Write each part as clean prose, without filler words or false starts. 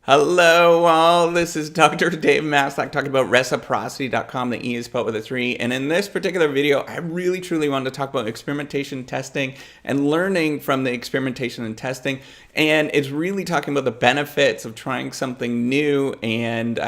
Hello all, this is Dr. Dave Maslach talking about reciprocity.com. The E is spelled with a 3. And in this particular video, I really truly wanted to talk about experimentation, testing, and learning from the experimentation and testing. And it's really talking about the benefits of trying something new. And,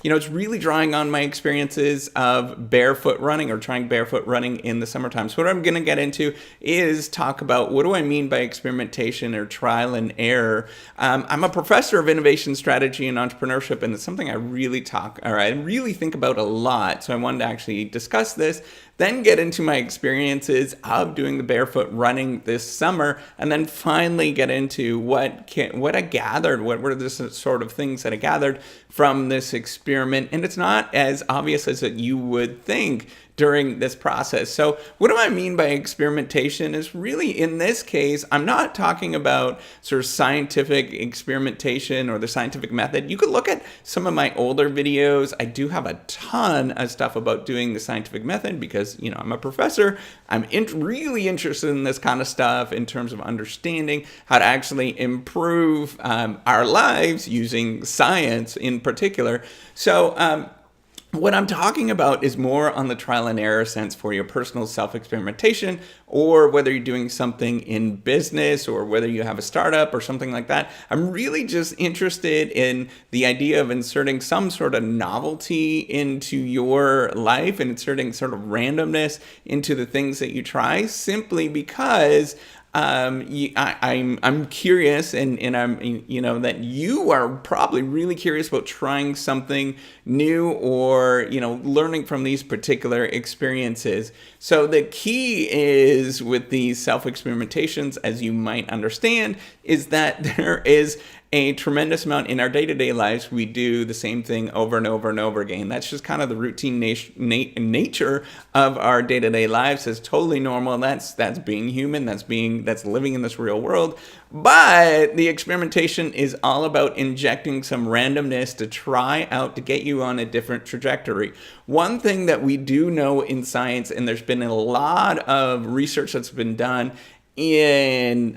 it's really drawing on my experiences of barefoot running or trying barefoot running in the summertime. So what I'm going to get into is talk about what do I mean by experimentation or trial and error. I'm a professor of innovation strategy and entrepreneurship, and it's something I really think about a lot. So I wanted to actually discuss this, then get into my experiences of doing the barefoot running this summer, and then finally get into what I gathered, what were the sort of things that I gathered from this experiment. And it's not as obvious as that you would think during this process. So what do I mean by experimentation is really, in this case, I'm not talking about sort of scientific experimentation or the scientific method. You could look at some of my older videos. I do have a ton of stuff about doing the scientific method because, I'm a professor. I'm really interested in this kind of stuff in terms of understanding how to actually improve our lives using science in particular. So, what I'm talking about is more on the trial and error sense for your personal self-experimentation, or whether you're doing something in business or whether you have a startup or something like that. I'm really just interested in the idea of inserting some sort of novelty into your life and inserting sort of randomness into the things that you try, simply because I'm curious, and I'm that you are probably really curious about trying something new or learning from these particular experiences. So the key is with these self-experimentations, as you might understand, is that there is a tremendous amount in our day-to-day lives. We do the same thing over and over and over again. That's just kind of the routine nature of our day-to-day lives. It's totally normal. That's being human. That's living in this real world. But the experimentation is all about injecting some randomness to try out to get you on a different trajectory. One thing that we do know in science, and there's been a lot of research that's been done in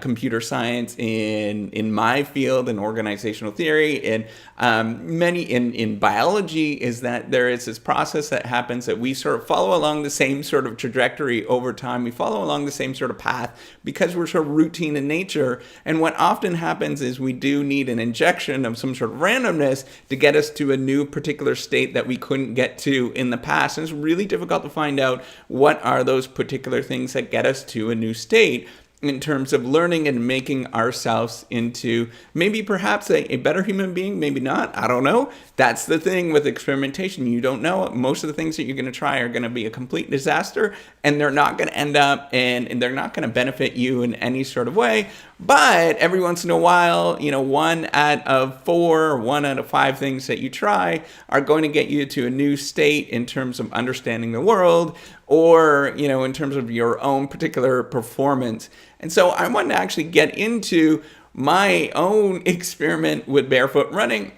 computer science, in my field, in organizational theory, and many in biology, is that there is this process that happens that we sort of follow along the same sort of trajectory over time. We follow along the same sort of path because we're sort of routine in nature. And what often happens is we do need an injection of some sort of randomness to get us to a new particular state that we couldn't get to in the past. And it's really difficult to find out what are those particular things that get us to a new state in terms of learning and making ourselves into maybe perhaps a better human being, maybe not. I don't know. That's the thing with experimentation. You don't know. Most of the things that you're going to try are going to be a complete disaster, and they're not going to end up and they're not going to benefit you in any sort of way. But every once in a while, 1 out of 4 or 1 out of 5 things that you try are going to get you to a new state in terms of understanding the world, or, in terms of your own particular performance. And so I wanted to actually get into my own experiment with barefoot running.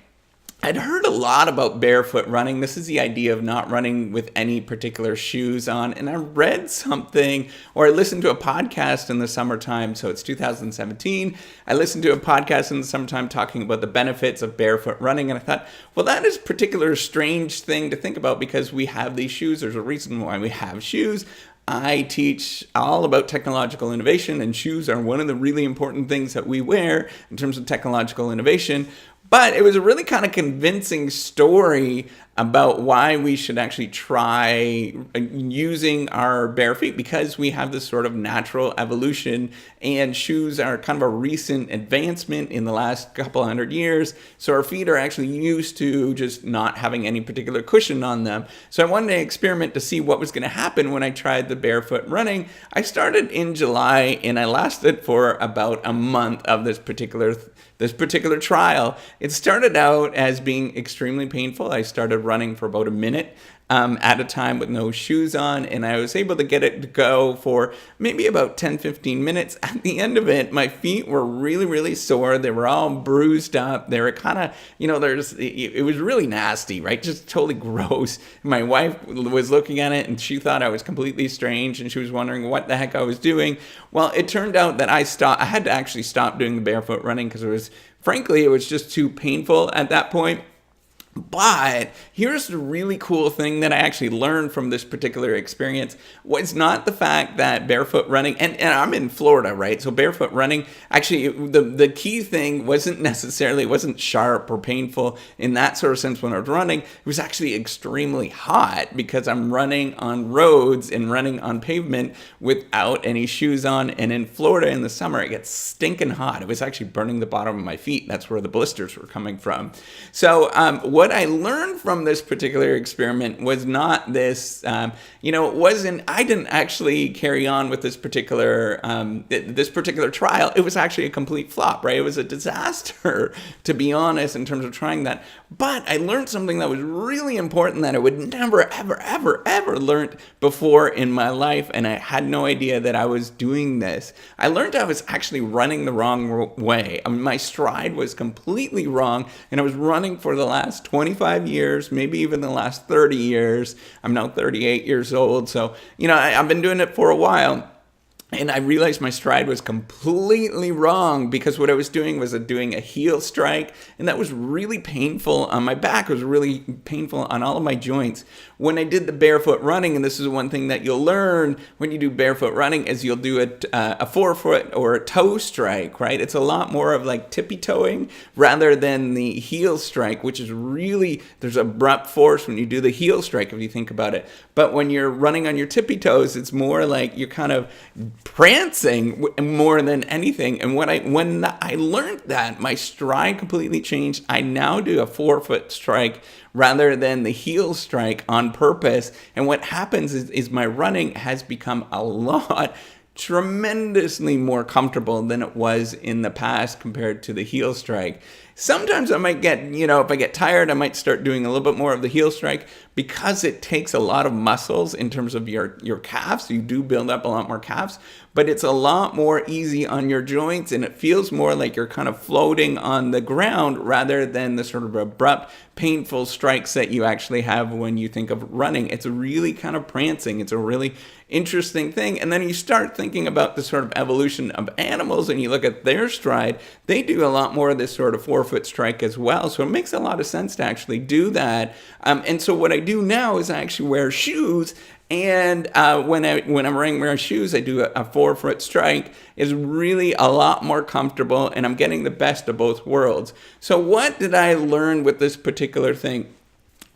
I'd heard a lot about barefoot running. This is the idea of not running with any particular shoes on. And I read something, or I listened to a podcast in the summertime. So it's 2017. I listened to a podcast in the summertime talking about the benefits of barefoot running. And I thought, well, that is a particular strange thing to think about because we have these shoes. There's a reason why we have shoes. I teach all about technological innovation, and shoes are one of the really important things that we wear in terms of technological innovation. But it was a really kind of convincing story about why we should actually try using our bare feet, because we have this sort of natural evolution, and shoes are kind of a recent advancement in the last couple hundred years. So our feet are actually used to just not having any particular cushion on them. So I wanted to experiment to see what was going to happen when I tried the barefoot running. I started in July, and I lasted for about a month of this particular trial. It started out as being extremely painful. I started running for about a minute at a time with no shoes on, and I was able to get it to go for maybe about 10-15 minutes. At the end of it, my feet were really, really sore. They were all bruised up. They were kind of, it was really nasty, right? Just totally gross. My wife was looking at it, and she thought I was completely strange, and she was wondering what the heck I was doing. Well, it turned out that I had to actually stop doing the barefoot running because it was frankly, it was just too painful at that point. But here's the really cool thing that I actually learned from this particular experience was not the fact that barefoot running, and I'm in Florida, right? So barefoot running, actually, the key thing wasn't sharp or painful in that sort of sense when I was running. It was actually extremely hot because I'm running on roads and running on pavement without any shoes on. And in Florida in the summer, it gets stinking hot. It was actually burning the bottom of my feet. That's where the blisters were coming from. So what I learned from this particular experiment was not this, I didn't actually carry on with this particular trial. It was actually a complete flop, right? It was a disaster, to be honest, in terms of trying that. But I learned something that was really important that I would never, ever, ever, ever learned before in my life, and I had no idea that I was doing this. I learned I was actually running the wrong way. I mean, my stride was completely wrong, and I was running for the last 25 years, maybe even the last 30 years. I'm now 38 years old, so, I've been doing it for a while. And I realized my stride was completely wrong because what I was doing was doing a heel strike, and that was really painful on my back. It was really painful on all of my joints. When I did the barefoot running, and this is one thing that you'll learn when you do barefoot running, is you'll do a forefoot or a toe strike, right? It's a lot more of like tippy toeing rather than the heel strike, which is really, there's abrupt force when you do the heel strike if you think about it. But when you're running on your tippy toes, it's more like you're kind of prancing more than anything. And when I learned that, my stride completely changed. I now do a forefoot strike rather than the heel strike on purpose. And what happens is my running has become a lot tremendously more comfortable than it was in the past compared to the heel strike. Sometimes I might get, if I get tired, I might start doing a little bit more of the heel strike because it takes a lot of muscles in terms of your calves. You do build up a lot more calves, but it's a lot more easy on your joints, and it feels more like you're kind of floating on the ground rather than the sort of abrupt, painful strikes that you actually have when you think of running. It's really kind of prancing. It's a really interesting thing. And then you start thinking about the sort of evolution of animals, and you look at their stride. They do a lot more of this sort of forefoot strike as well. So it makes a lot of sense to actually do that. And so what I do now is I actually wear shoes. And when I'm wearing my shoes, I do a forefoot strike. Is really a lot more comfortable, and I'm getting the best of both worlds. So what did I learn with this particular thing?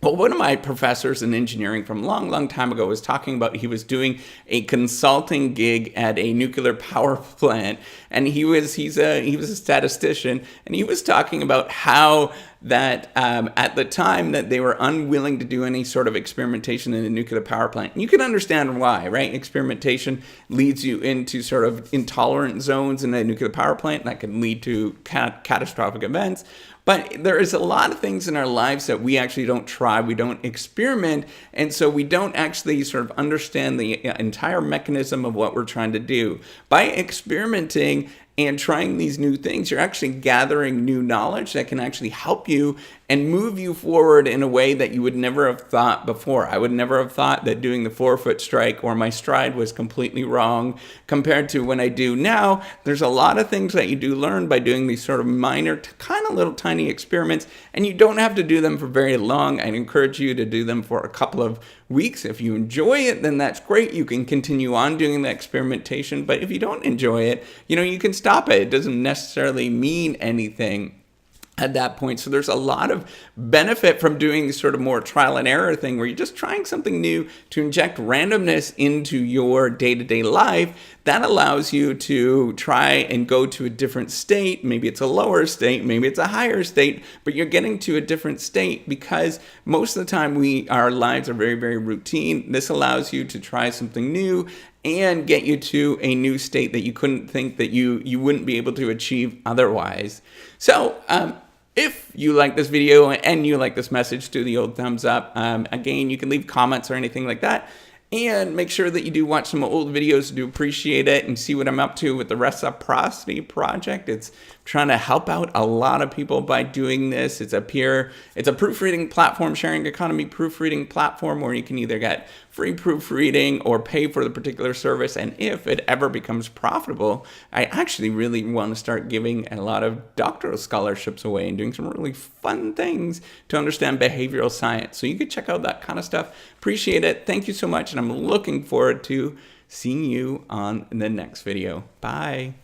Well, one of my professors in engineering from a long, long time ago was talking about he was doing a consulting gig at a nuclear power plant, and he was a statistician, and he was talking about how that at the time that they were unwilling to do any sort of experimentation in a nuclear power plant. And you can understand why, right? Experimentation leads you into sort of intolerant zones in a nuclear power plant that can lead to catastrophic events. But there is a lot of things in our lives that we actually don't try, we don't experiment, and so we don't actually sort of understand the entire mechanism of what we're trying to do. By experimenting and trying these new things, you're actually gathering new knowledge that can actually help you and move you forward in a way that you would never have thought before. I would never have thought that doing the forefoot strike or my stride was completely wrong compared to when I do now. There's a lot of things that you do learn by doing these sort of minor, kind of little tiny experiments, and you don't have to do them for very long. I'd encourage you to do them for a couple of weeks. If you enjoy it, then that's great. You can continue on doing the experimentation, but if you don't enjoy it, you can stop it. It doesn't necessarily mean anything at that point. So there's a lot of benefit from doing this sort of more trial and error thing where you're just trying something new to inject randomness into your day-to-day life. That allows you to try and go to a different state. Maybe it's a lower state, maybe it's a higher state, but you're getting to a different state because most of the time our lives are very, very routine. This allows you to try something new and get you to a new state that you couldn't think that you wouldn't be able to achieve otherwise. So, if you like this video and you like this message, do the old thumbs up. Again, you can leave comments or anything like that. And make sure that you do watch some old videos. Do appreciate it and see what I'm up to with the reciprocity project. It's trying to help out a lot of people by doing this. It's a proofreading platform, sharing economy proofreading platform, where you can either get free proofreading or pay for the particular service. And if it ever becomes profitable, I actually really want to start giving a lot of doctoral scholarships away and doing some really fun things to understand behavioral science. So you could check out that kind of stuff. Appreciate it. Thank you so much. And I'm looking forward to seeing you on the next video. Bye.